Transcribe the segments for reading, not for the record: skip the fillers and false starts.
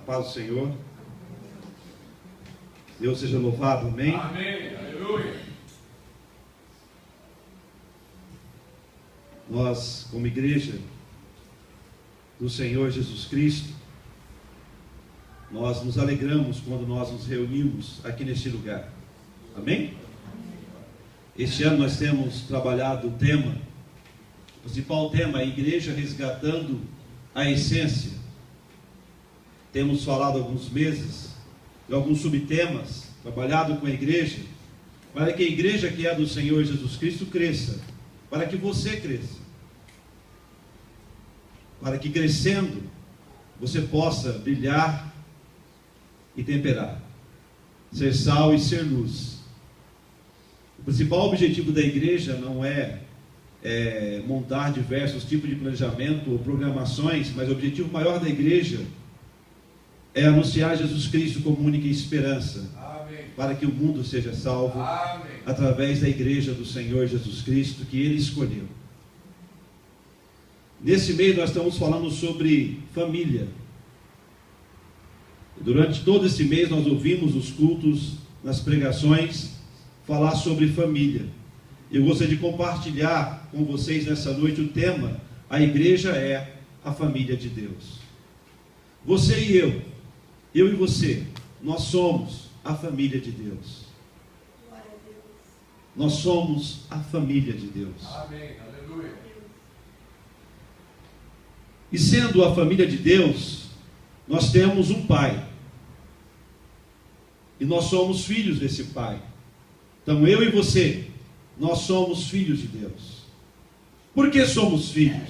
paz do Senhor. Deus seja louvado, amém? Amém, aleluia. Nós, como igreja do Senhor Jesus Cristo, nós nos alegramos quando nós nos reunimos aqui neste lugar, amém? Este ano nós temos trabalhado o tema, o principal tema, a igreja resgatando a essência. Temos falado há alguns meses de alguns subtemas, trabalhado com a igreja, para que a igreja que é do Senhor Jesus Cristo cresça, para que você cresça, para que crescendo você possa brilhar e temperar, ser sal e ser luz. O principal objetivo da igreja não é montar diversos tipos de planejamento ou programações, mas o objetivo maior da igreja é anunciar Jesus Cristo como única esperança. Amém. Para que o mundo seja salvo. Amém. Através da igreja do Senhor Jesus Cristo que Ele escolheu. Nesse mês nós estamos falando sobre família. Durante todo esse mês nós ouvimos os cultos, nas pregações, falar sobre família. Eu gostaria de compartilhar com vocês nessa noite o tema: a igreja é a família de Deus. Você e eu e você, nós somos a família de Deus. Nós somos a família de Deus. Amém, aleluia. E sendo a família de Deus, nós temos um Pai. E nós somos filhos desse Pai. Então eu e você, nós somos filhos de Deus. Por que somos filhos?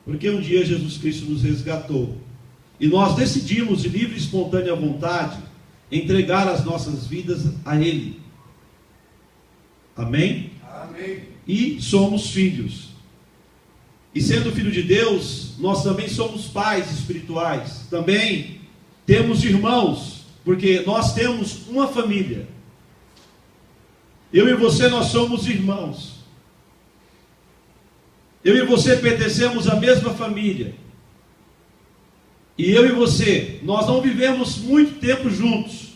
Porque um dia Jesus Cristo nos resgatou. E nós decidimos, de livre e espontânea vontade, entregar as nossas vidas a Ele. Amém? Amém. E somos filhos. E sendo filho de Deus, nós também somos pais espirituais. Também temos irmãos, porque nós temos uma família. Eu e você, nós somos irmãos. Eu e você pertencemos à mesma família. E eu e você, nós não vivemos muito tempo juntos.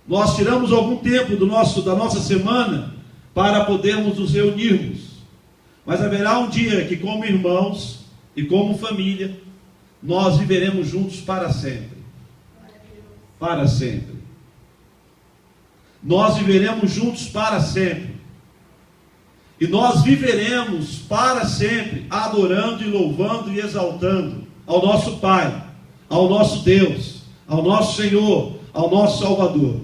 Nós tiramos algum tempo da nossa semana para podermos nos reunirmos. Mas haverá um dia que, como irmãos e como família, nós viveremos juntos para sempre. Para sempre. Nós viveremos juntos para sempre. E nós viveremos para sempre, adorando e louvando e exaltando ao nosso Pai, ao nosso Deus, ao nosso Senhor, ao nosso Salvador.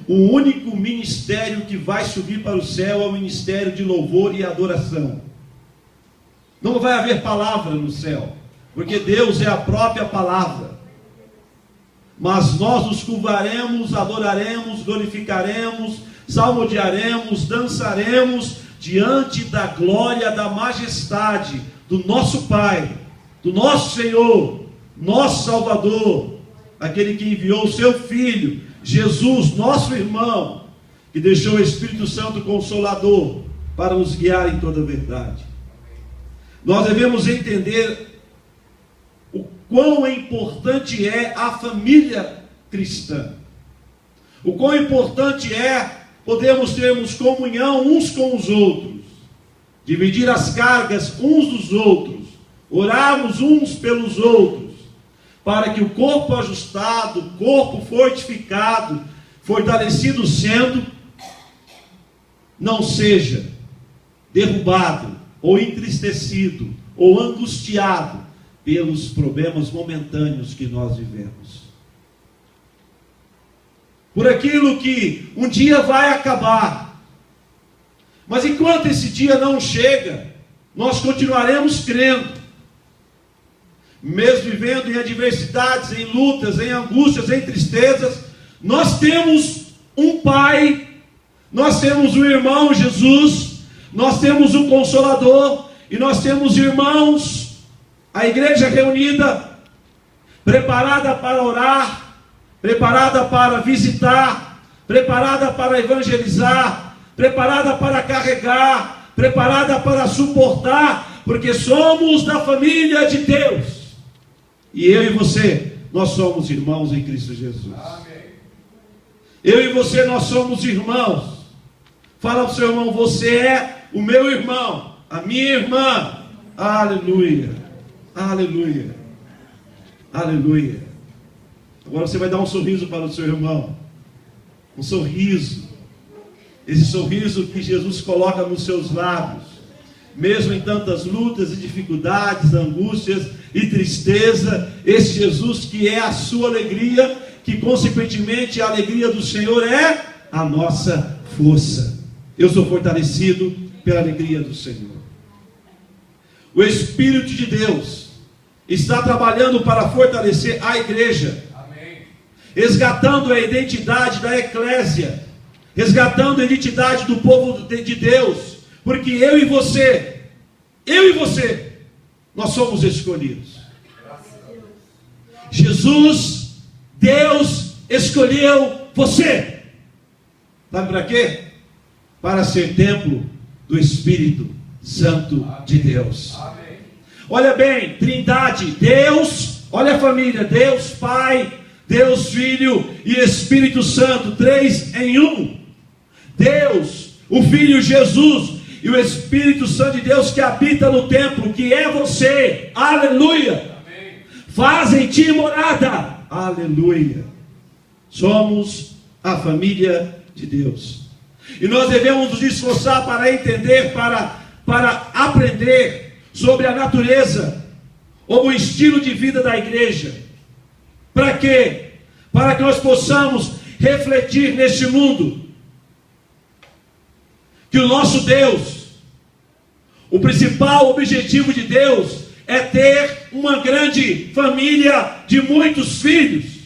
O único ministério que vai subir para o céu é o ministério de louvor e adoração. Não vai haver palavra no céu, porque Deus é a própria palavra. Mas nós nos curvaremos, adoraremos, glorificaremos, salmodiaremos, dançaremos diante da glória, da majestade do nosso Pai, do nosso Senhor, nosso Salvador, aquele que enviou o seu Filho, Jesus, nosso irmão, que deixou o Espírito Santo Consolador para nos guiar em toda a verdade. Nós devemos entender o quão importante é a família cristã, o quão importante é podemos termos comunhão uns com os outros, dividir as cargas uns dos outros, orarmos uns pelos outros, para que o corpo ajustado, o corpo fortificado, fortalecido sendo, não seja derrubado, ou entristecido, ou angustiado pelos problemas momentâneos que nós vivemos. Por aquilo que um dia vai acabar. Mas enquanto esse dia não chega, nós continuaremos crendo. Mesmo vivendo em adversidades, em lutas, em angústias, em tristezas, nós temos um Pai, nós temos um irmão Jesus, nós temos um Consolador, e nós temos irmãos, a igreja reunida, preparada para orar, preparada para visitar, preparada para evangelizar, preparada para carregar, preparada para suportar, porque somos da família de Deus. E eu e você, nós somos irmãos em Cristo Jesus. Eu e você, nós somos irmãos. Fala para o seu irmão, você é o meu irmão, a minha irmã. Aleluia, aleluia, aleluia. Agora você vai dar um sorriso para o seu irmão. Um sorriso. Esse sorriso que Jesus coloca nos seus lábios. Mesmo em tantas lutas e dificuldades, angústias e tristeza. Esse Jesus que é a sua alegria, que consequentemente a alegria do Senhor é a nossa força. Eu sou fortalecido pela alegria do Senhor. O Espírito de Deus está trabalhando para fortalecer a igreja. Amém. Resgatando a identidade da eclésia. Resgatando a identidade do povo de Deus. Porque eu e você, nós somos escolhidos. Jesus, Deus escolheu você. Sabe para quê? Para ser templo do Espírito Santo de Deus. Amém. Olha bem, Trindade, Deus, olha a família, Deus Pai, Deus Filho e Espírito Santo, 3 em 1. Deus, o Filho Jesus e o Espírito Santo de Deus que habita no templo, que é você, aleluia. Amém. Faz em ti morada, aleluia. Somos a família de Deus. E nós devemos nos esforçar para entender, para aprender sobre a natureza ou o estilo de vida da igreja. Para quê? Para que nós possamos refletir neste mundo que o nosso Deus, o principal objetivo de Deus é ter uma grande família de muitos filhos.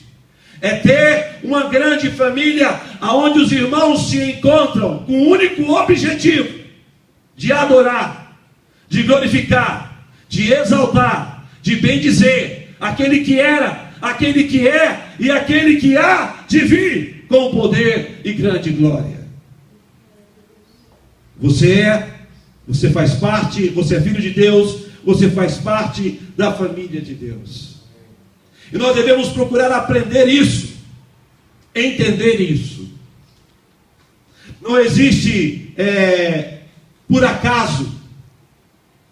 É ter uma grande família onde os irmãos se encontram com o único objetivo de adorar, de glorificar, de exaltar, de bendizer aquele que era, aquele que é e aquele que há de vir com poder e grande glória. Você faz parte, você é filho de Deus, você faz parte da família de Deus. E nós devemos procurar aprender isso, entender isso. Não existe por acaso.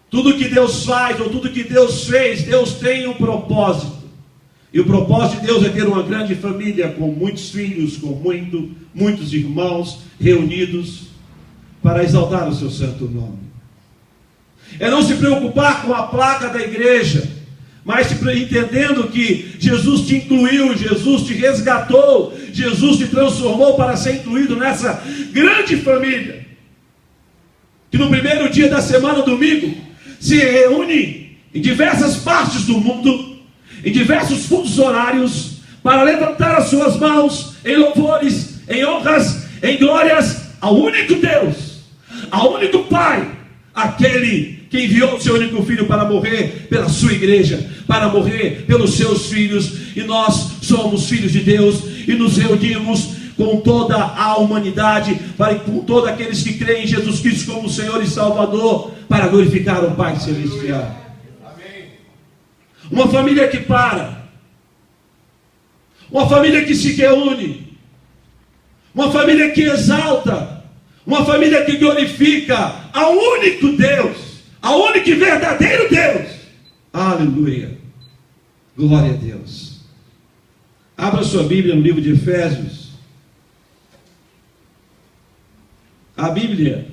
Tudo que Deus faz, ou tudo que Deus fez, Deus tem um propósito. E o propósito de Deus é ter uma grande família, com muitos filhos, com muitos irmãos reunidos, para exaltar o seu santo nome. É não se preocupar com a placa da igreja, mas entendendo que Jesus te incluiu, Jesus te resgatou, Jesus te transformou para ser incluído nessa grande família, que no primeiro dia da semana, domingo, se reúne em diversas partes do mundo, em diversos fusos horários, para levantar as suas mãos em louvores, em honras, em glórias ao único Deus, ao único Pai, aquele que enviou o seu único filho para morrer pela sua igreja, para morrer pelos seus filhos. E nós somos filhos de Deus e nos reunimos com toda a humanidade, com todos aqueles que creem em Jesus Cristo como Senhor e Salvador, para glorificar o Pai Celestial. Amém. Uma família que uma família que se reúne, uma família que exalta, uma família que glorifica ao único Deus, ao único e verdadeiro Deus. Aleluia. Glória a Deus. Abra sua Bíblia no livro de Efésios. A Bíblia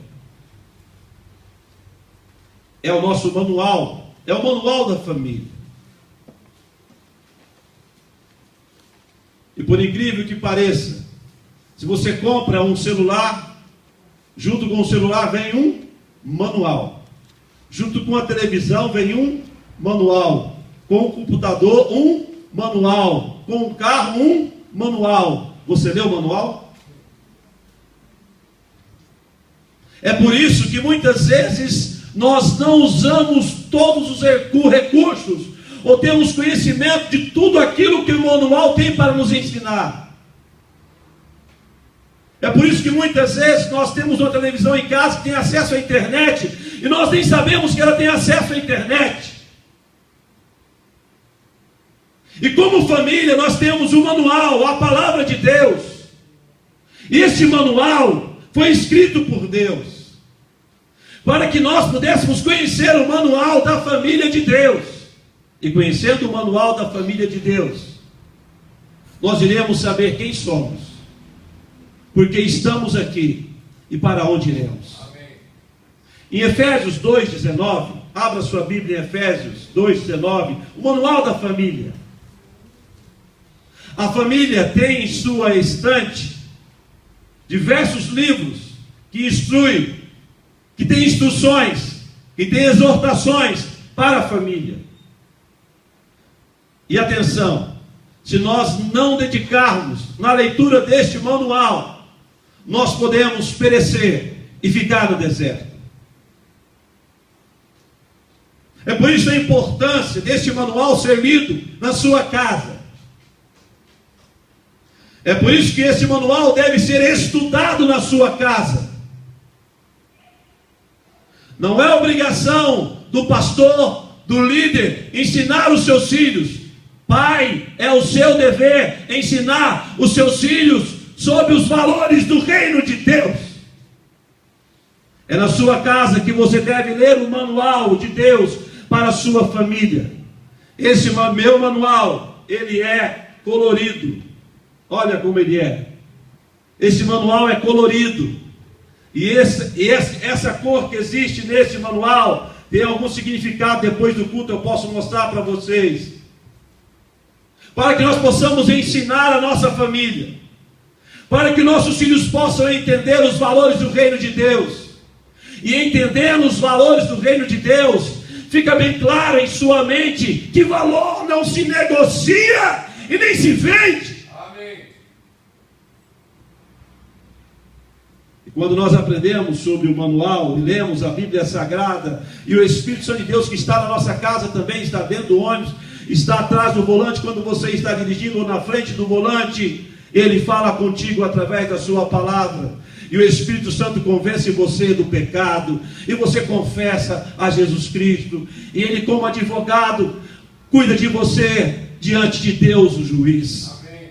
é o nosso manual, é o manual da família. E por incrível que pareça, se você compra um celular, junto com o celular vem um manual. Junto com a televisão vem um manual. Com o computador, um manual. Com o carro, um manual. Você leu o manual? É por isso que muitas vezes nós não usamos todos os recursos, ou temos conhecimento de tudo aquilo que o manual tem para nos ensinar. É por isso que muitas vezes nós temos uma televisão em casa que tem acesso à internet, e nós nem sabemos que ela tem acesso à internet. E como família, nós temos um manual, a palavra de Deus. E esse manual foi escrito por Deus, para que nós pudéssemos conhecer o manual da família de Deus. E conhecendo o manual da família de Deus, nós iremos saber quem somos, porque estamos aqui e para onde iremos. Amém. Em Efésios 2,19, abra sua Bíblia em Efésios 2,19, o manual da família. A família tem em sua estante diversos livros que instruem, que tem instruções, que tem exortações para a família. E atenção, se nós não dedicarmos na leitura deste manual, nós podemos perecer e ficar no deserto. É por isso a importância deste manual ser lido na sua casa. É por isso que esse manual deve ser estudado na sua casa. Não é obrigação do pastor, do líder, ensinar os seus filhos. Pai, é o seu dever ensinar os seus filhos sobre os valores do reino de Deus. É na sua casa que você deve ler o manual de Deus para a sua família. Esse meu manual, ele é colorido. Olha como ele é. Esse manual é colorido. E essa cor que existe nesse manual tem algum significado. Depois do culto eu posso mostrar para vocês, para que nós possamos ensinar a nossa família, para que nossos filhos possam entender os valores do reino de Deus. E entendendo os valores do reino de Deus, fica bem claro em sua mente que valor não se negocia e nem se vende. Amém. E quando nós aprendemos sobre o manual e lemos a Bíblia Sagrada, e o Espírito Santo de Deus que está na nossa casa também está dentro do ônibus, está atrás do volante quando você está dirigindo, ou na frente do volante, ele fala contigo através da sua palavra. E o Espírito Santo convence você do pecado, e você confessa a Jesus Cristo, e ele, como advogado, cuida de você diante de Deus, o juiz. Amém.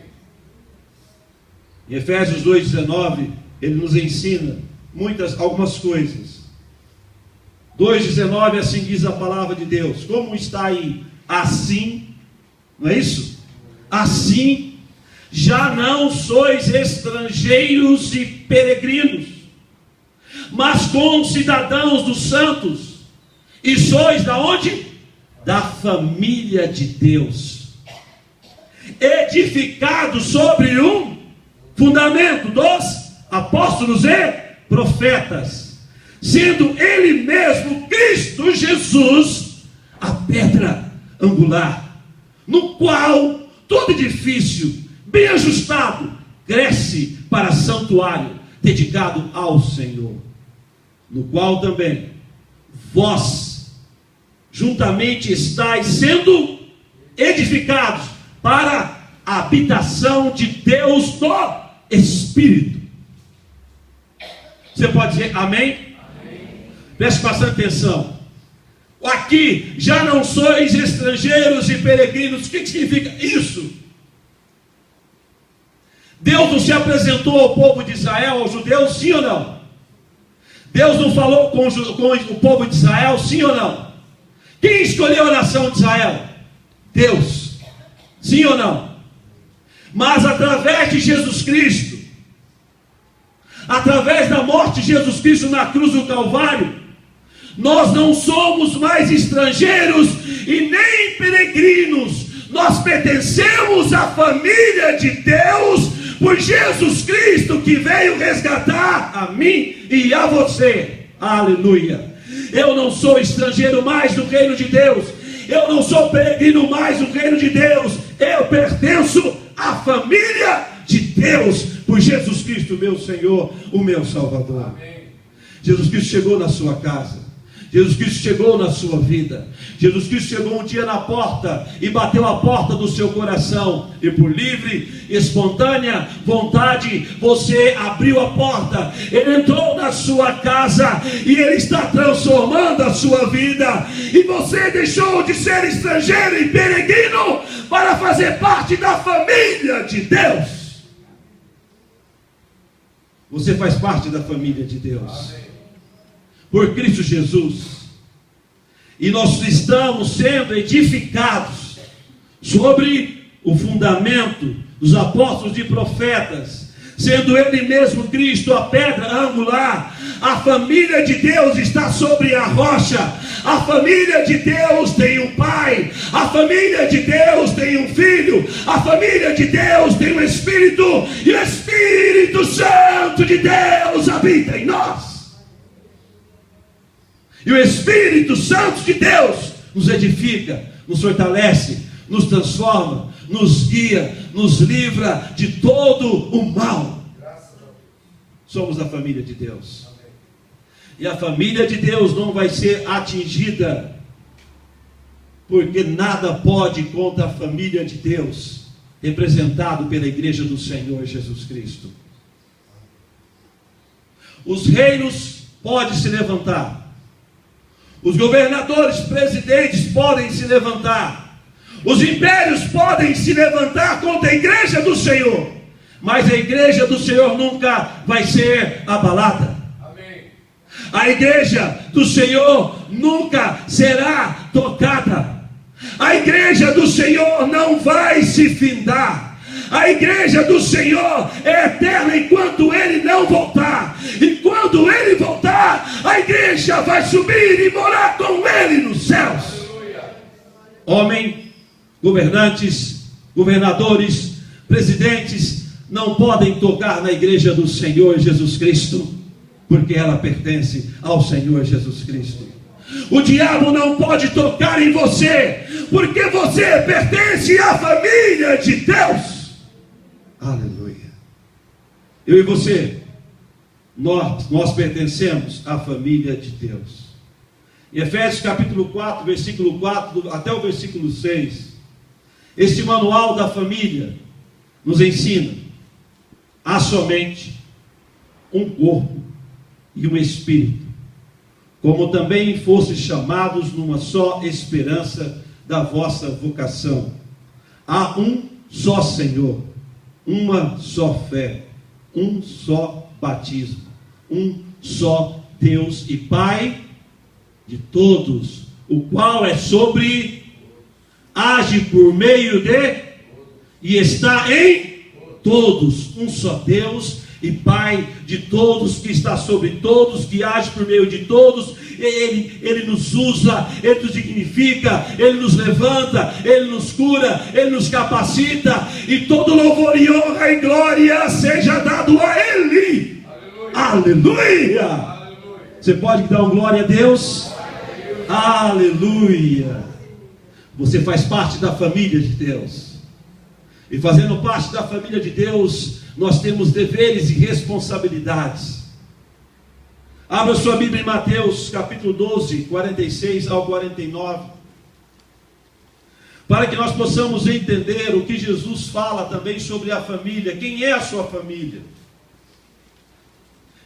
Em Efésios 2,19, ele nos ensina algumas coisas. 2,19, assim diz a palavra de Deus. Como está aí? Assim, não é isso? Assim, já não sois estrangeiros e peregrinos, mas concidadãos dos santos, e sois da onde? Da família de Deus, edificados sobre um fundamento dos apóstolos e profetas, sendo ele mesmo Cristo Jesus a pedra angular, no qual todo edifício bem ajustado cresce para santuário dedicado ao Senhor, no qual também vós juntamente estáis sendo edificados para a habitação de Deus no Espírito. Você pode dizer amém? Amém. Preste bastante atenção. Aqui, já não sois estrangeiros e peregrinos. O que significa isso? Deus não se apresentou ao povo de Israel, aos judeus, sim ou não? Deus não falou com o povo de Israel, sim ou não? Quem escolheu a nação de Israel? Deus, sim ou não? Mas através de Jesus Cristo, através da morte de Jesus Cristo na cruz do Calvário, nós não somos mais estrangeiros e nem peregrinos. Nós pertencemos à família de Deus por Jesus Cristo, que veio resgatar a mim e a você. Aleluia. Eu não sou estrangeiro mais do reino de Deus. Eu não sou peregrino mais do reino de Deus. Eu pertenço à família de Deus por Jesus Cristo, meu Senhor, o meu Salvador. Amém. Jesus Cristo chegou na sua casa. Jesus Cristo chegou na sua vida. Jesus Cristo chegou um dia na porta e bateu a porta do seu coração, e por livre, espontânea vontade, você abriu a porta. Ele entrou na sua casa e Ele está transformando a sua vida, e você deixou de ser estrangeiro e peregrino para fazer parte da família de Deus. Você faz parte da família de Deus. Amém. Por Cristo Jesus, e nós estamos sendo edificados sobre o fundamento dos apóstolos e profetas, sendo Ele mesmo Cristo a pedra angular. A família de Deus está sobre a rocha. A família de Deus tem um pai, a família de Deus tem um filho, a família de Deus tem um Espírito, e o Espírito Santo de Deus habita em nós. E o Espírito Santo de Deus nos edifica, nos fortalece, nos transforma, nos guia, nos livra de todo o mal. Somos a família de Deus. E a família de Deus não vai ser atingida, porque nada pode contra a família de Deus, representado pela igreja do Senhor Jesus Cristo. Os reinos podem se levantar. Os governadores, presidentes podem se levantar, os impérios podem se levantar contra a igreja do Senhor, mas a igreja do Senhor nunca vai ser abalada. Amém. A igreja do Senhor nunca será tocada. A igreja do Senhor não vai se findar. A igreja do Senhor é eterna enquanto Ele não voltar. E quando Ele voltar, a igreja vai subir e morar com Ele nos céus. Homem, governantes, governadores, presidentes não podem tocar na igreja do Senhor Jesus Cristo, porque ela pertence ao Senhor Jesus Cristo. O diabo não pode tocar em você, porque você pertence à família de Deus. Aleluia. Eu e você, nós pertencemos à família de Deus. Em Efésios capítulo 4, versículo 4 até o versículo 6, este manual da família nos ensina: há somente um corpo e um espírito, como também fostes chamados numa só esperança da vossa vocação. Há um só Senhor, uma só fé, um só batismo, um só Deus e Pai de todos, o qual é sobre, age por meio de e está em todos. Um só Deus e Pai de todos, que está sobre todos, que age por meio de todos. Ele nos usa, Ele nos dignifica, Ele nos levanta, Ele nos cura, Ele nos capacita, e todo louvor e honra e glória seja dado a Ele. Aleluia! Aleluia! Você pode dar uma glória a Deus? Aleluia! Você faz parte da família de Deus, e fazendo parte da família de Deus, nós temos deveres e responsabilidades. Abra sua Bíblia em Mateus capítulo 12, 46 ao 49, para que nós possamos entender o que Jesus fala também sobre a família. Quem é a sua família?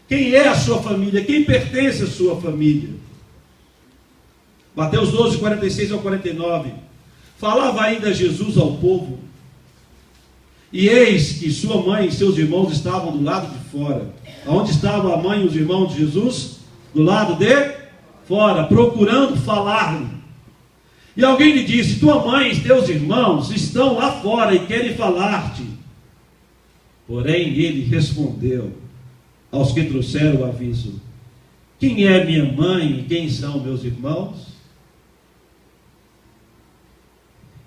Quem é a sua família? Quem pertence à sua família? Mateus 12, 46 ao 49. Falava ainda Jesus ao povo, e eis que sua mãe e seus irmãos estavam do lado de fora. Onde estava a mãe e os irmãos de Jesus? Do lado de fora, procurando falar-lhe. E alguém lhe disse: tua mãe e teus irmãos estão lá fora e querem falar-te. Porém ele respondeu aos que trouxeram o aviso: quem é minha mãe e quem são meus irmãos?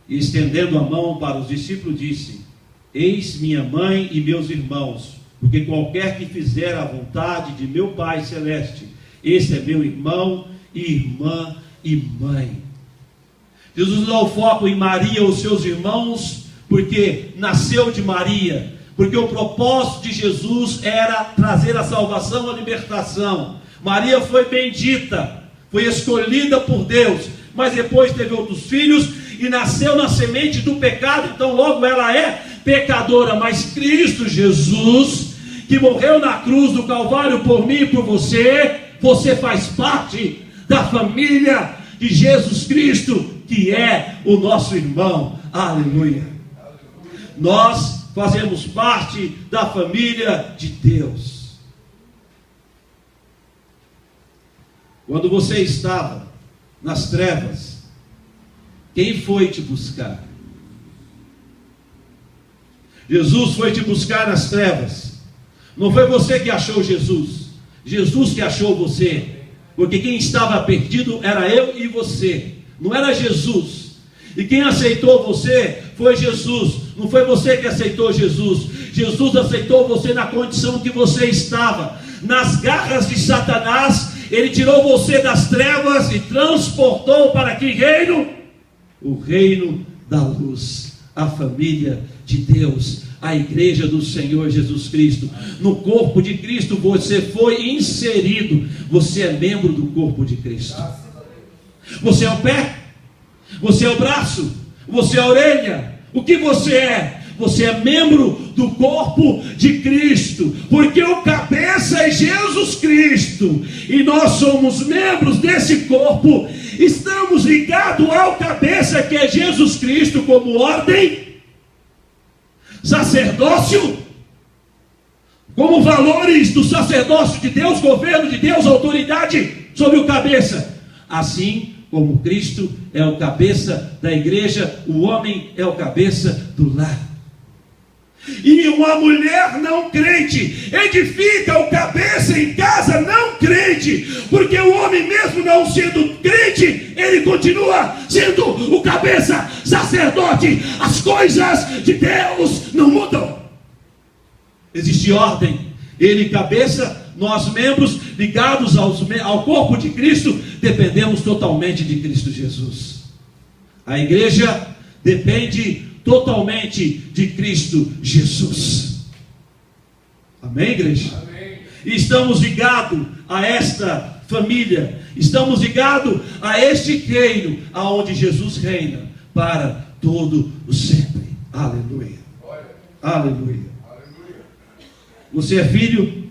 E estendendo a mão para os discípulos disse: eis minha mãe e meus irmãos, porque qualquer que fizer a vontade de meu Pai Celeste, esse é meu irmão e irmã e mãe. Jesus dá o foco em Maria, os seus irmãos, porque nasceu de Maria, porque o propósito de Jesus era trazer a salvação, a libertação. Maria foi bendita, foi escolhida por Deus, mas depois teve outros filhos e nasceu na semente do pecado, então logo ela é pecadora. Mas Cristo Jesus, que morreu na cruz do Calvário por mim e por você, você faz parte da família de Jesus Cristo, que é o nosso irmão. Aleluia. Nós fazemos parte da família de Deus. Quando você estava nas trevas, quem foi te buscar? Jesus foi te buscar nas trevas. Não foi você que achou Jesus, Jesus que achou você. Porque quem estava perdido era eu e você, não era Jesus. E quem aceitou você foi Jesus. Não foi você que aceitou Jesus. Jesus aceitou você na condição que você estava, nas garras de Satanás. Ele tirou você das trevas e transportou para que reino? O reino da luz, a família de Deus, a igreja do Senhor Jesus Cristo. No corpo de Cristo você foi inserido. Você é membro do corpo de Cristo. Você é o pé, você é o braço, você é a orelha. O que você é? Você é membro do corpo de Cristo, porque o cabeça é Jesus Cristo, e nós somos membros desse corpo. Estamos ligados ao cabeça, que é Jesus Cristo, como ordem, sacerdócio, como valores do sacerdócio de Deus, governo de Deus, autoridade sobre o cabeça. Assim como Cristo é o cabeça da igreja, o homem é o cabeça do lar. E uma mulher não crente edifica o cabeça em casa não crente, porque o homem, mesmo não sendo crente, ele continua sendo o cabeça, sacerdote. As coisas de Deus não mudam. Existe ordem. Ele cabeça, nós membros ligados ao corpo de Cristo, dependemos totalmente de Cristo Jesus. A igreja depende totalmente de Cristo Jesus. Amém, igreja? Amém. E estamos ligados a esta família, estamos ligados a este reino, aonde Jesus reina para todo o sempre. Aleluia. Aleluia. Você é filho?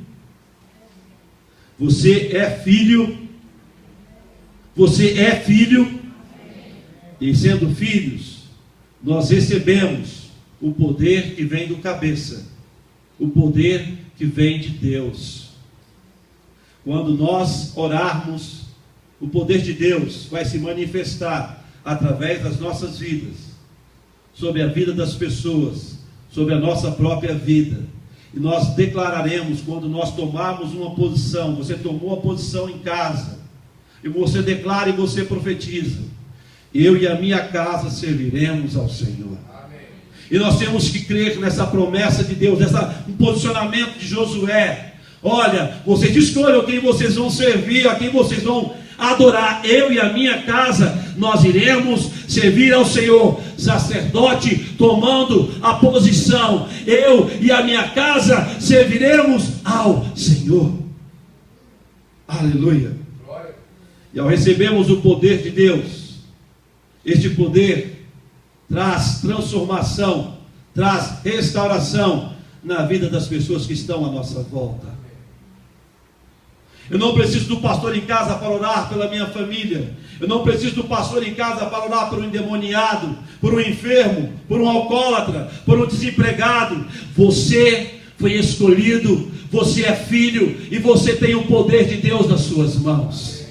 Você é filho? Você é filho? E sendo filhos, nós recebemos o poder que vem do cabeça, o poder que vem de Deus. Quando nós orarmos, o poder de Deus vai se manifestar através das nossas vidas, sobre a vida das pessoas, sobre a nossa própria vida. E nós declararemos, quando nós tomarmos uma posição, você tomou a posição em casa, e você declara e você profetiza: eu e a minha casa serviremos ao Senhor. Amém. E nós temos que crer nessa promessa de Deus, um posicionamento de Josué. Olha, vocês escolham quem vocês vão servir, a quem vocês vão adorar. Eu e a minha casa, nós iremos servir ao Senhor. Sacerdote tomando a posição: eu e a minha casa serviremos ao Senhor. Aleluia. Glória. E ao recebermos o poder de Deus, este poder traz transformação, traz restauração na vida das pessoas que estão à nossa volta. Eu não preciso do pastor em casa para orar pela minha família. Eu não preciso do pastor em casa para orar por um endemoniado, por um enfermo, por um alcoólatra, por um desempregado. Você foi escolhido, você é filho e você tem o poder de Deus nas suas mãos.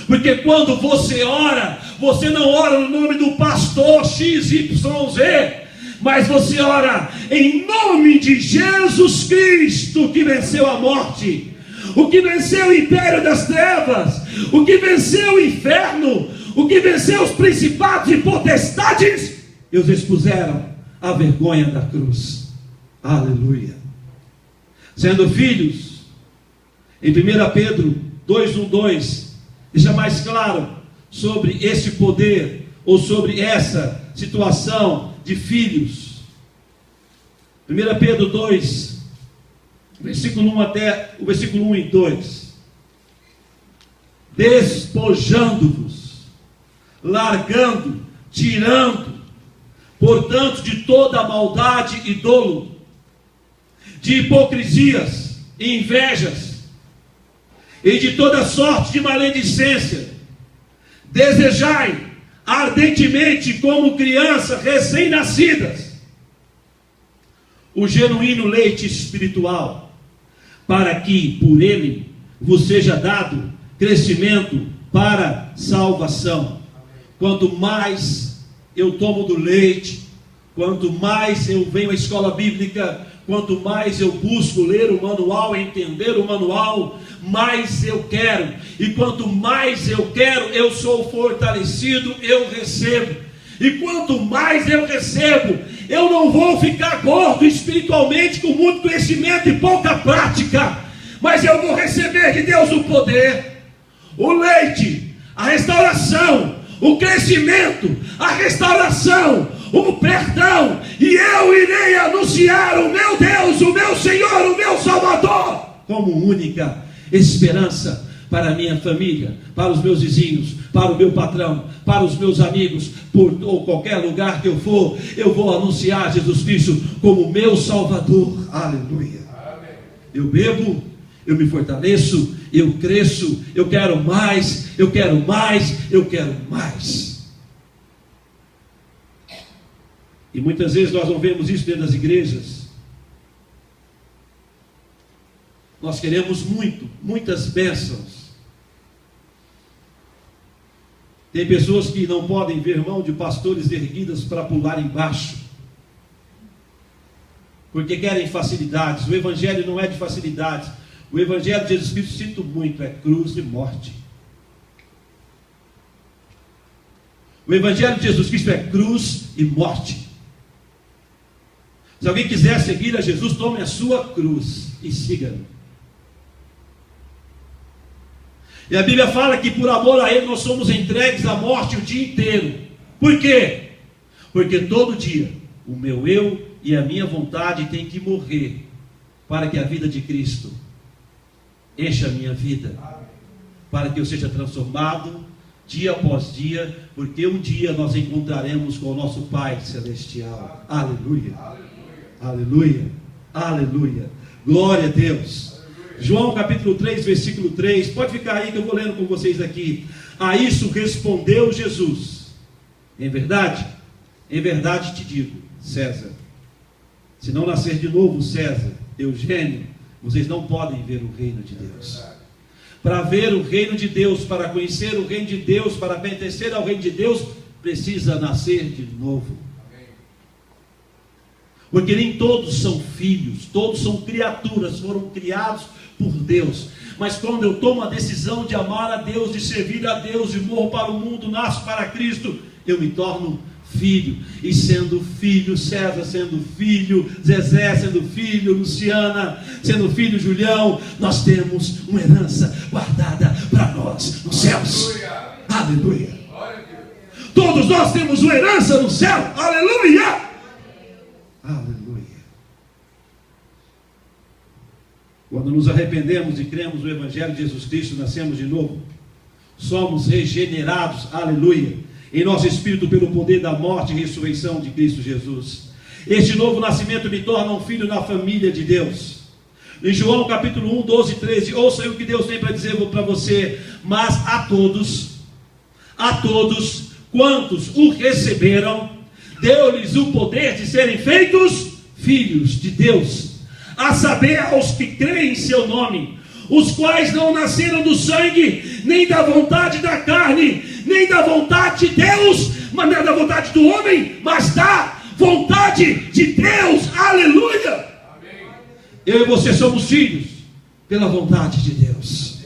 Porque quando você ora, você não ora no nome do pastor XYZ, mas você ora em nome de Jesus Cristo, que venceu a morte, o que venceu o império das trevas, o que venceu o inferno, o que venceu os principados e potestades, e os expuseram à vergonha da cruz. Aleluia. Sendo filhos, em 1 Pedro 2:1-2, deixa mais claro sobre esse poder, ou sobre essa situação de filhos. 1 Pedro 2, versículo 1 até o versículo 1 e 2. despojando-vos, largando, tirando, portanto, de toda maldade e dolo, de hipocrisias e invejas, e de toda sorte de maledicência. Desejai ardentemente, como crianças recém-nascidas, o genuíno leite espiritual, para que por ele vos seja dado crescimento para salvação. Quanto mais eu tomo do leite, quanto mais eu venho à escola bíblica, quanto mais eu busco ler o manual, entender o manual, mais eu quero. E quanto mais eu quero, eu sou fortalecido, eu recebo. E quanto mais eu recebo, eu não vou ficar gordo espiritualmente com muito conhecimento e pouca prática, mas eu vou receber de Deus o poder, o leite, a restauração, o crescimento, a restauração, o perdão, e eu irei anunciar o meu Deus, o meu Senhor, o meu Salvador, como única esperança para a minha família, para os meus vizinhos, para o meu patrão, para os meus amigos, ou qualquer lugar que eu for, eu vou anunciar Jesus Cristo como meu Salvador. Aleluia. Amém. Eu bebo, eu me fortaleço, eu cresço, eu quero mais, eu quero mais, eu quero mais. E muitas vezes nós não vemos isso dentro das igrejas. Nós queremos muitas bênçãos. Tem pessoas que não podem ver mão de pastores erguidas para pular embaixo, porque querem facilidades. O evangelho não é de facilidades. O evangelho de Jesus Cristo, sinto muito, é cruz e morte. O evangelho de Jesus Cristo é cruz e morte. Se alguém quiser seguir a Jesus, tome a sua cruz e siga-o. E a Bíblia fala que por amor a Ele nós somos entregues à morte o dia inteiro. Por quê? Porque todo dia o meu eu e a minha vontade tem que morrer, para que a vida de Cristo encha a minha vida, para que eu seja transformado dia após dia, porque um dia nós encontraremos com o nosso Pai Celestial. Aleluia, aleluia, aleluia, glória a Deus. João capítulo 3, versículo 3, pode ficar aí que eu vou lendo com vocês aqui. A isso respondeu Jesus: em verdade te digo, César, se não nascer de novo, César, Eugênio, vocês não podem ver o reino de Deus. Para ver o reino de Deus, para conhecer o reino de Deus, para pertencer ao reino de Deus, precisa nascer de novo. Porque nem todos são filhos, todos são criaturas, foram criados por Deus. Mas quando eu tomo a decisão de amar a Deus, de servir a Deus, de morro para o mundo, nasço para Cristo, eu me torno filho. E sendo filho, César sendo filho, Zezé sendo filho, Luciana sendo filho, Julião, nós temos uma herança guardada para nós nos céus. Aleluia. Todos nós temos uma herança no céu. Aleluia. Aleluia. Quando nos arrependemos e cremos no Evangelho de Jesus Cristo, nascemos de novo, somos regenerados, aleluia, em nosso espírito pelo poder da morte e ressurreição de Cristo Jesus. Este novo nascimento me torna um filho na família de Deus. Em João capítulo 1, 12 e 13, ouça aí o que Deus tem para dizer para você: mas a todos quantos o receberam, deu-lhes o poder de serem feitos filhos de Deus, a saber, aos que creem em seu nome, os quais não nasceram do sangue, nem da vontade da carne, nem da vontade de Deus, mas não é da vontade do homem, mas da vontade de Deus. Aleluia. Amém. Eu e você somos filhos pela vontade de Deus,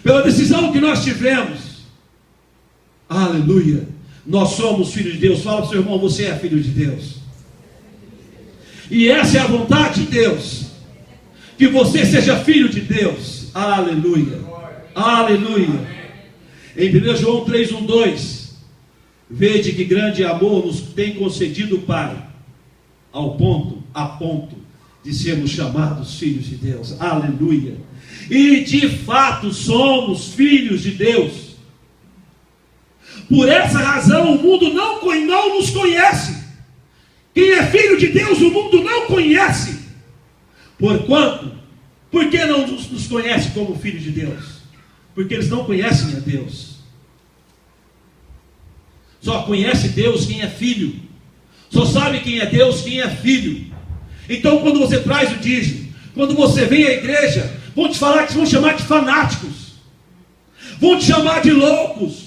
pela decisão que nós tivemos. Aleluia. Nós somos filhos de Deus. Fala para o seu irmão: você é filho de Deus. E essa é a vontade de Deus, que você seja filho de Deus. Aleluia, aleluia. Em 1 João 3, 1, 2, vede que grande amor nos tem concedido o Pai, a ponto de sermos chamados filhos de Deus. Aleluia. E de fato somos filhos de Deus. Por essa razão o mundo não nos conhece. Quem é filho de Deus o mundo não conhece. Por que não nos conhece como filhos de Deus? Porque eles não conhecem a Deus. Só conhece Deus quem é filho. Só sabe quem é Deus quem é filho. Então quando você traz o dízimo, quando você vem à igreja, vão te falar que vão chamar de fanáticos, vão te chamar de loucos.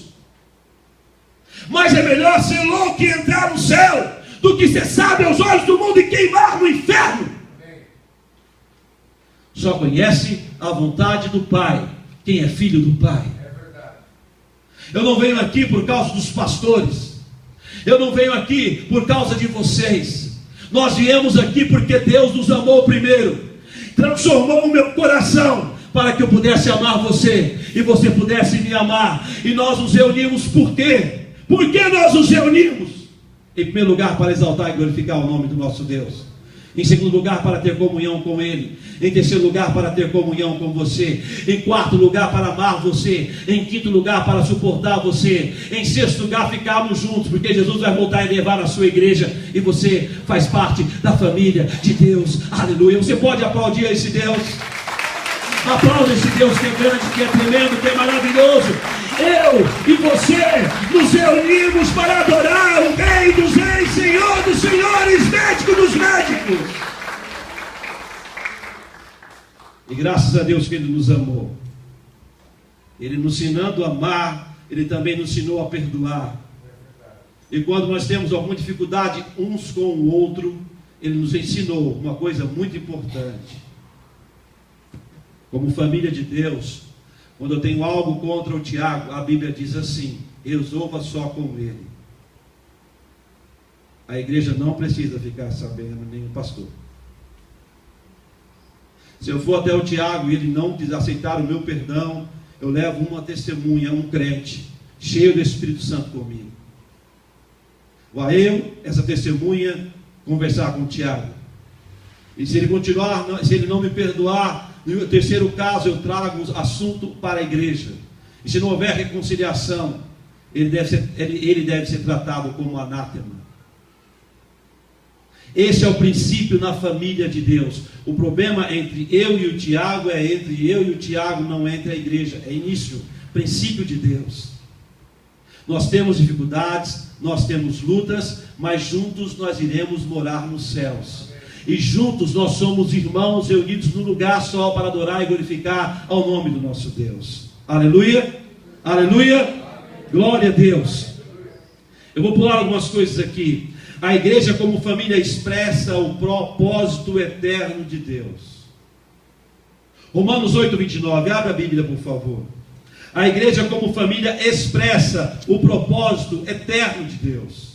Mas é melhor ser louco e entrar no céu do que ser sábio aos olhos do mundo e queimar no inferno. Só conhece a vontade do Pai quem é filho do Pai. Eu não venho aqui por causa dos pastores, eu não venho aqui por causa de vocês. Nós viemos aqui porque Deus nos amou primeiro, transformou o meu coração para que eu pudesse amar você e você pudesse me amar. E nós nos reunimos por quê? Por que nós nos reunimos? Em primeiro lugar, para exaltar e glorificar o nome do nosso Deus. Em segundo lugar, para ter comunhão com Ele. Em terceiro lugar, para ter comunhão com você. Em quarto lugar, para amar você. Em quinto lugar, para suportar você. Em sexto lugar, ficarmos juntos, porque Jesus vai voltar e levar a sua igreja, e você faz parte da família de Deus. Aleluia. Você pode aplaudir esse Deus? Aplauda esse Deus que é grande, que é tremendo, que é maravilhoso. Eu e você nos reunimos para adorar o Rei dos Reis, Senhor dos Senhores, Médico dos Médicos. E graças a Deus que Ele nos amou. Ele nos ensinando a amar, Ele também nos ensinou a perdoar. E quando nós temos alguma dificuldade uns com o outro, Ele nos ensinou uma coisa muito importante. Como família de Deus, quando eu tenho algo contra o Tiago, a Bíblia diz assim: resolva só com ele. A igreja não precisa ficar sabendo, nem o pastor. Se eu for até o Tiago e ele não aceitar o meu perdão, eu levo uma testemunha, um crente, cheio do Espírito Santo comigo. Vai eu, essa testemunha, conversar com o Tiago. E se ele continuar, se ele não me perdoar, no terceiro caso, eu trago o assunto para a igreja. E se não houver reconciliação, ele deve ser tratado como anátema. Esse é o princípio na família de Deus. O problema entre eu e o Tiago é entre eu e o Tiago, não entre a igreja. É início, princípio de Deus. Nós temos dificuldades, nós temos lutas, mas juntos nós iremos morar nos céus. E juntos nós somos irmãos reunidos num lugar só para adorar e glorificar ao nome do nosso Deus. Aleluia, aleluia, glória a Deus. Eu vou pular algumas coisas aqui. A igreja como família expressa o propósito eterno de Deus. Romanos 8:29, abra a Bíblia por favor. A igreja como família expressa o propósito eterno de Deus.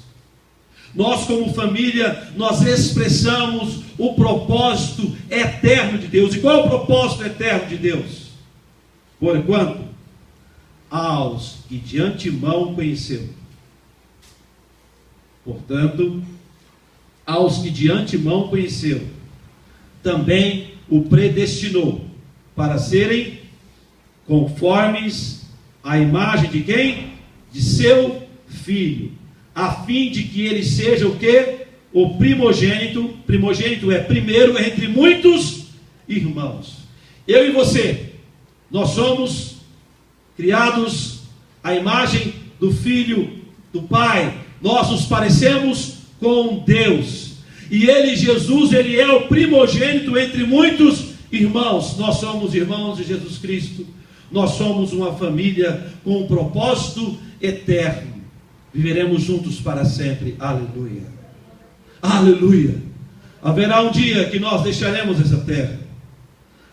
Nós como família, nós expressamos o propósito eterno de Deus. E qual é o propósito eterno de Deus? Porquanto, aos que de antemão conheceu. Portanto, aos que de antemão conheceu, também o predestinou para serem conformes à imagem de quem? De seu Filho, a fim de que ele seja o quê? O primogênito. Primogênito é primeiro entre muitos irmãos. Eu e você, nós somos criados à imagem do Filho, do Pai. Nós nos parecemos com Deus. E Ele, Jesus, Ele é o primogênito entre muitos irmãos. Nós somos irmãos de Jesus Cristo. Nós somos uma família com um propósito eterno. Viveremos juntos para sempre. Aleluia. Aleluia. Haverá um dia que nós deixaremos essa terra.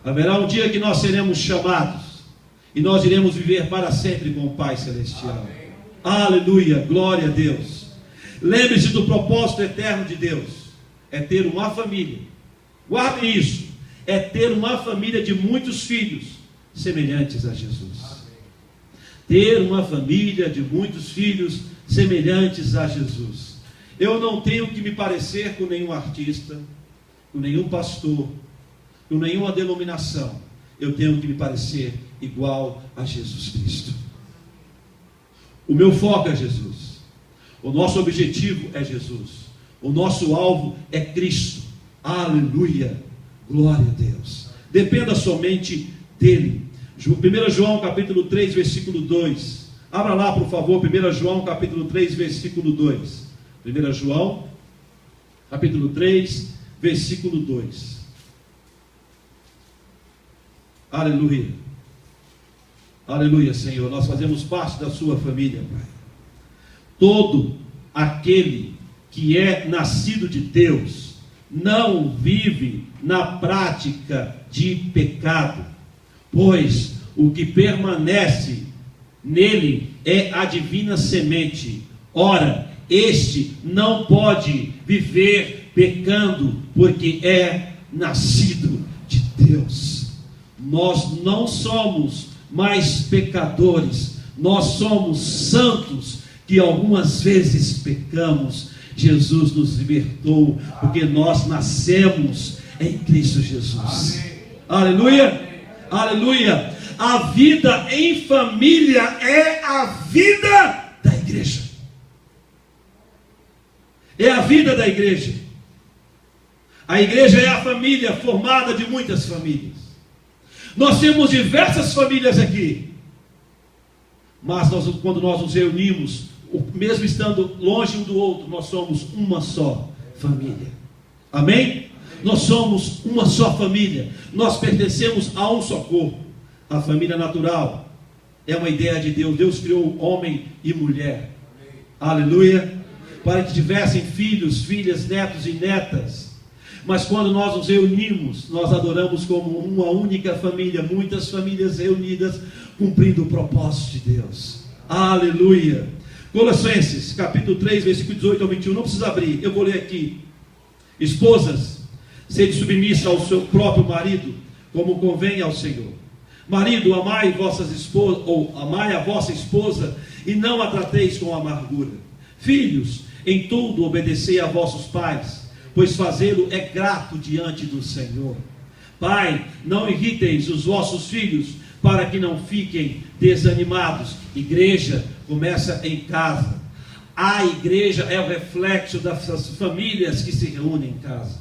Haverá um dia que nós seremos chamados. E nós iremos viver para sempre com o Pai Celestial. Aleluia. Glória a Deus. Lembre-se do propósito eterno de Deus. É ter uma família. Guarde isso. É ter uma família de muitos filhos semelhantes a Jesus. Ter uma família de muitos filhos semelhantes a Jesus. Eu não tenho que me parecer com nenhum artista, com nenhum pastor, com nenhuma denominação. eu tenho que me parecer igual a Jesus Cristo. O meu foco é Jesus. O nosso objetivo é Jesus. O nosso alvo é Cristo. Aleluia. Glória a Deus. Dependa somente dele. 1 João capítulo 3, versículo 2. Abra lá, por favor, 1 João capítulo 3, versículo 2. 1 João capítulo 3, versículo 2. Aleluia. Aleluia, Senhor. Nós fazemos parte da sua família, Pai. Todo aquele que é nascido de Deus não vive na prática de pecado, pois o que permanece nele é a divina semente. Ora, este não pode viver pecando, porque é nascido de Deus. Nós não somos mais pecadores, nós somos santos que algumas vezes pecamos. Jesus nos libertou, porque nós nascemos em Cristo Jesus. Amém. Aleluia, aleluia. A vida em família é a vida da igreja. É a vida da igreja. A igreja é a família formada de muitas famílias. Nós temos diversas famílias aqui, mas quando nós nos reunimos, mesmo estando longe um do outro, nós somos uma só família. Amém? Nós somos uma só família. Nós pertencemos a um só corpo. A família natural é uma ideia de Deus. Deus criou homem e mulher. Aleluia. Para que tivessem filhos, filhas, netos e netas. Mas quando nós nos reunimos, nós adoramos como uma única família, muitas famílias reunidas, cumprindo o propósito de Deus. Aleluia. Colossenses, capítulo 3, versículo 18 ao 21, não precisa abrir, eu vou ler aqui. Esposas, sede submissa ao seu próprio marido, como convém ao Senhor. Marido, amai vossas esposas, ou amai a vossa esposa, e não a trateis com amargura. Filhos, em tudo obedecei a vossos pais, pois fazê-lo é grato diante do Senhor. Pai, não irriteis os vossos filhos, para que não fiquem desanimados. Igreja começa em casa. A igreja é o reflexo das famílias que se reúnem em casa.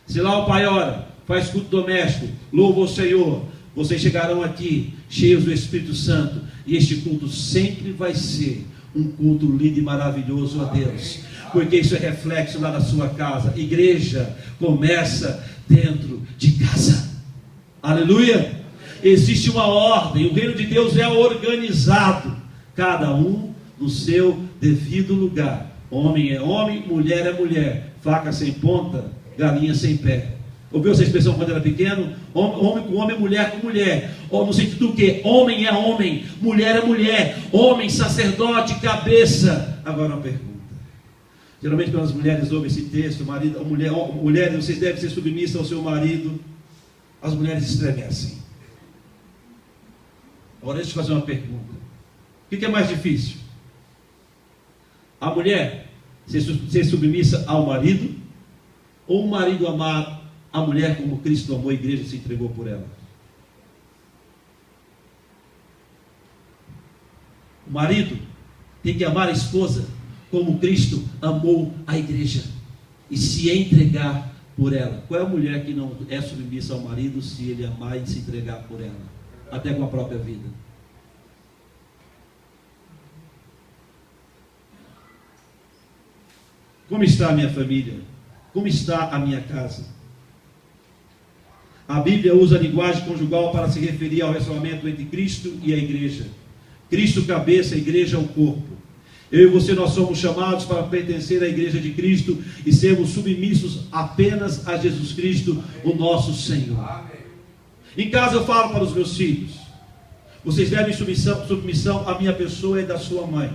Se lá o pai ora, faz culto doméstico, louva o Senhor, vocês chegarão aqui cheios do Espírito Santo, e este culto sempre vai ser um culto lindo e maravilhoso a Deus, porque isso é reflexo lá na sua casa. Igreja começa dentro de casa. Aleluia. Existe uma ordem, o reino de Deus é organizado, cada um no seu devido lugar. Homem é homem, mulher é mulher, faca sem ponta, galinha sem pé. Ouviu essa expressão quando era pequeno? Homem com homem, mulher com mulher. Ou no sentido do que? Homem é homem, mulher é mulher. Homem, sacerdote, cabeça. Agora uma pergunta. Geralmente quando as mulheres ouvem esse texto, mulheres, vocês devem ser submissas ao seu marido. As mulheres estremecem. Agora deixa eu fazer uma pergunta. O que é mais difícil? A mulher ser submissa ao marido, ou o marido amar a mulher como Cristo amou a igreja e se entregou por ela? O marido tem que amar a esposa como Cristo amou a igreja e se entregar por ela. Qual é a mulher que não é submissa ao marido se ele amar e se entregar por ela, até com a própria vida? Como está a minha família? Como está a minha casa? A Bíblia usa a linguagem conjugal para se referir ao relacionamento entre Cristo e a igreja. Cristo cabeça, a igreja o corpo. Eu e você, nós somos chamados para pertencer à igreja de Cristo e sermos submissos apenas a Jesus Cristo, o nosso Senhor. Em casa eu falo para os meus filhos: vocês devem submissão à minha pessoa e da sua mãe.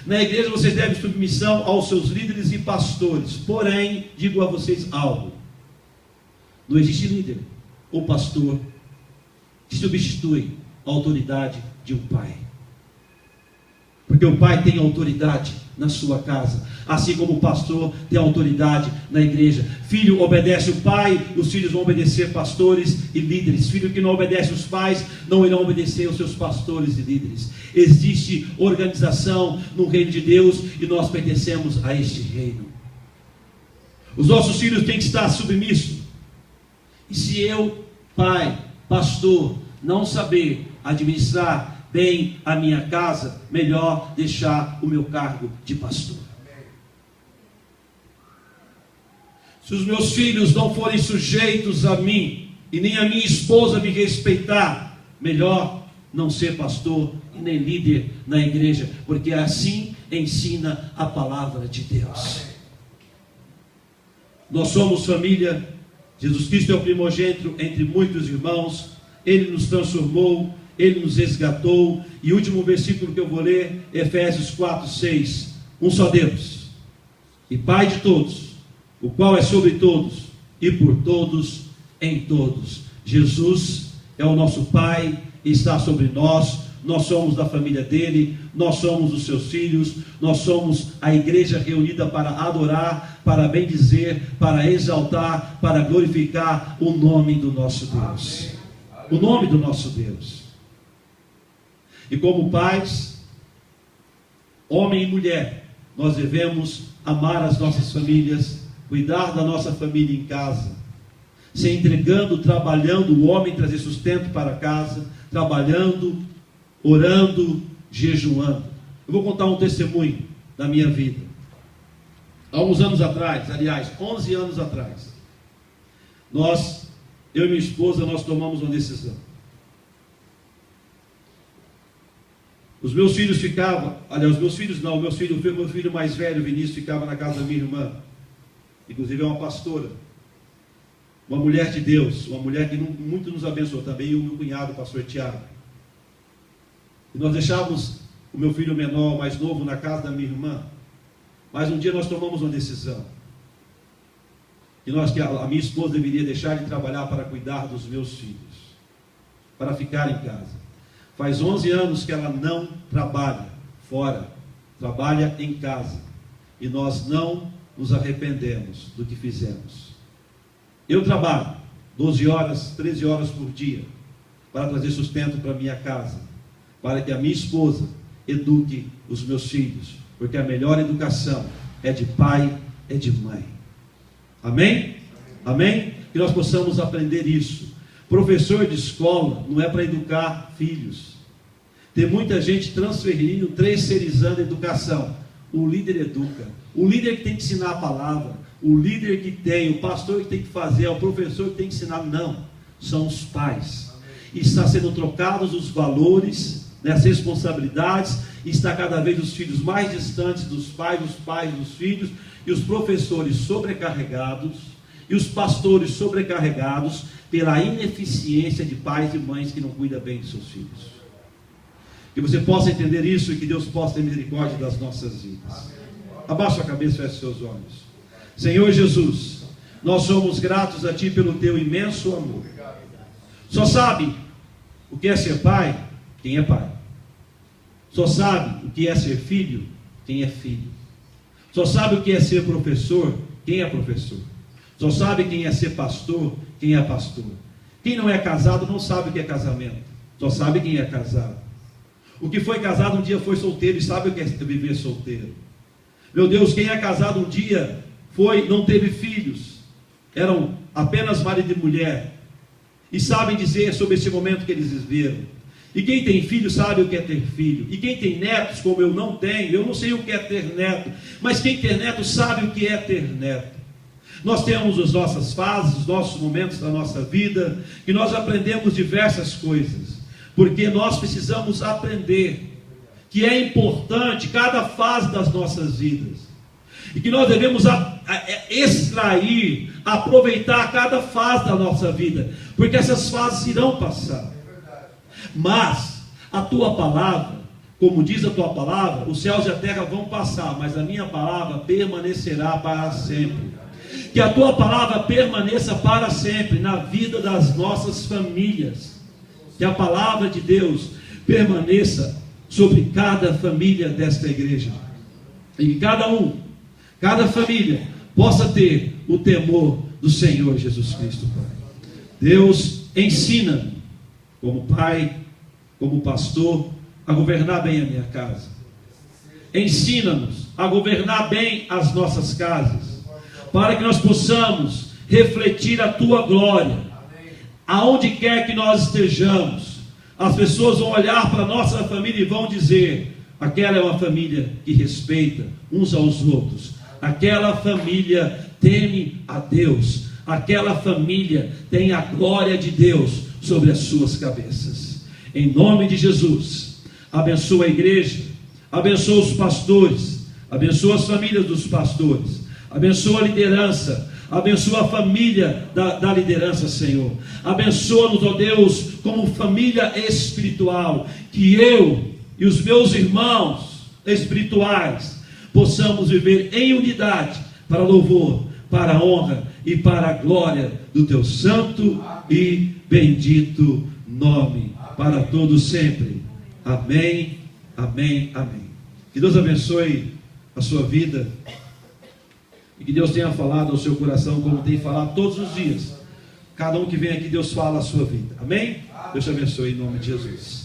Na igreja vocês devem submissão aos seus líderes e pastores. Porém, digo a vocês algo: não existe líder ou pastor que substitui a autoridade de um pai. Porque o pai tem autoridade na sua casa, assim como o pastor tem autoridade na igreja. Filho obedece o pai, os filhos vão obedecer pastores e líderes. Filho que não obedece os pais, não irão obedecer os seus pastores e líderes. Existe organização no reino de Deus e nós pertencemos a este reino. Os nossos filhos têm que estar submissos. E se eu, pai, pastor, não saber administrar bem a minha casa, melhor deixar o meu cargo de pastor. Se os meus filhos não forem sujeitos a mim, e nem a minha esposa me respeitar, melhor não ser pastor e nem líder na igreja, porque assim ensina a palavra de Deus. Nós somos família, Jesus Cristo é o primogênito entre muitos irmãos, Ele nos transformou, Ele nos resgatou. E o último versículo que eu vou ler, Efésios 4:6. Um só Deus, e Pai de todos, o qual é sobre todos, e por todos, em todos. Jesus é o nosso Pai, e está sobre nós. Nós somos da família dele, nós somos os seus filhos, nós somos a igreja reunida para adorar, para bendizer, para exaltar, para glorificar o nome do nosso Deus. O nome do nosso Deus. E como pais, homem e mulher, nós devemos amar as nossas famílias, cuidar da nossa família em casa, se entregando, trabalhando, o homem trazer sustento para casa, trabalhando, orando, jejuando. Eu vou contar um testemunho da minha vida. Há uns anos atrás, aliás, 11 anos atrás, eu e minha esposa, nós tomamos uma decisão. Os meus filhos ficavam, aliás, meu filho mais velho, Vinícius, ficava na casa da minha irmã, inclusive é uma pastora, uma mulher de Deus, uma mulher que muito nos abençoou também, e o meu cunhado, o pastor Tiago. E nós deixávamos o meu filho menor, mais novo, na casa da minha irmã. Mas um dia nós tomamos uma decisão, que a minha esposa deveria deixar de trabalhar para cuidar dos meus filhos, para ficar em casa. Faz 11 anos que ela não trabalha fora, trabalha em casa, e nós não nos arrependemos do que fizemos. Eu trabalho 12 horas, 13 horas por dia, para trazer sustento para minha casa, para que a minha esposa eduque os meus filhos, porque a melhor educação é de pai, é de mãe. Amém? Amém? Que nós possamos aprender isso. Professor de escola não é para educar filhos. Tem muita gente transferindo, terceirizando a educação. O líder educa. O líder que tem que ensinar a palavra. O líder que tem, o pastor que tem que fazer, é o professor que tem que ensinar. Não, são os pais. E está sendo trocados os valores, as responsabilidades, e está cada vez os filhos mais distantes dos pais dos filhos, e os professores sobrecarregados, e os pastores sobrecarregados pela ineficiência de pais e mães que não cuidam bem de seus filhos. Que você possa entender isso e que Deus possa ter misericórdia das nossas vidas. Abaixa a cabeça e feche seus olhos. Senhor Jesus, nós somos gratos a Ti pelo Teu imenso amor. Só sabe o que é ser pai quem é pai. Só sabe o que é ser filho quem é filho. Só sabe o que é ser professor quem é professor. Só sabe quem é ser pastor quem é pastor. Quem não é casado não sabe o que é casamento. Só sabe quem é casado. O que foi casado um dia foi solteiro e sabe o que é viver solteiro. Meu Deus, quem é casado um dia não teve filhos, eram apenas marido e mulher, e sabem dizer sobre esse momento que eles viveram. E quem tem filho sabe o que é ter filho. E quem tem netos, como eu não tenho, eu não sei o que é ter neto, mas quem tem neto sabe o que é ter neto. Nós temos as nossas fases, os nossos momentos da nossa vida, que nós aprendemos diversas coisas, porque nós precisamos aprender que é importante cada fase das nossas vidas, e que nós devemos extrair, aproveitar cada fase da nossa vida, porque essas fases irão passar. Mas a tua palavra, como diz a tua palavra, os céus e a terra vão passar, mas a minha palavra permanecerá para sempre. Que a tua palavra permaneça para sempre na vida das nossas famílias. Que a palavra de Deus permaneça sobre cada família desta igreja. E que cada família, possa ter o temor do Senhor Jesus Cristo, Pai. Deus, ensina-me, como pai, como pastor, a governar bem a minha casa. Ensina-nos a governar bem as nossas casas, para que nós possamos refletir a Tua glória, aonde quer que nós estejamos. As pessoas vão olhar para a nossa família e vão dizer: aquela é uma família que respeita uns aos outros, aquela família teme a Deus, aquela família tem a glória de Deus sobre as suas cabeças. Em nome de Jesus, abençoa a igreja, abençoa os pastores, abençoa as famílias dos pastores, abençoa a liderança, abençoa a família da liderança, Senhor. Abençoa-nos, ó Deus, como família espiritual, que eu e os meus irmãos espirituais possamos viver em unidade, para louvor, para a honra e para a glória do Teu santo e bendito nome, para todos sempre. Amém, amém, amém. Que Deus abençoe a sua vida, e que Deus tenha falado ao seu coração, como tem falado todos os dias. Cada um que vem aqui, Deus fala a sua vida. Amém? Deus te abençoe em nome de Jesus.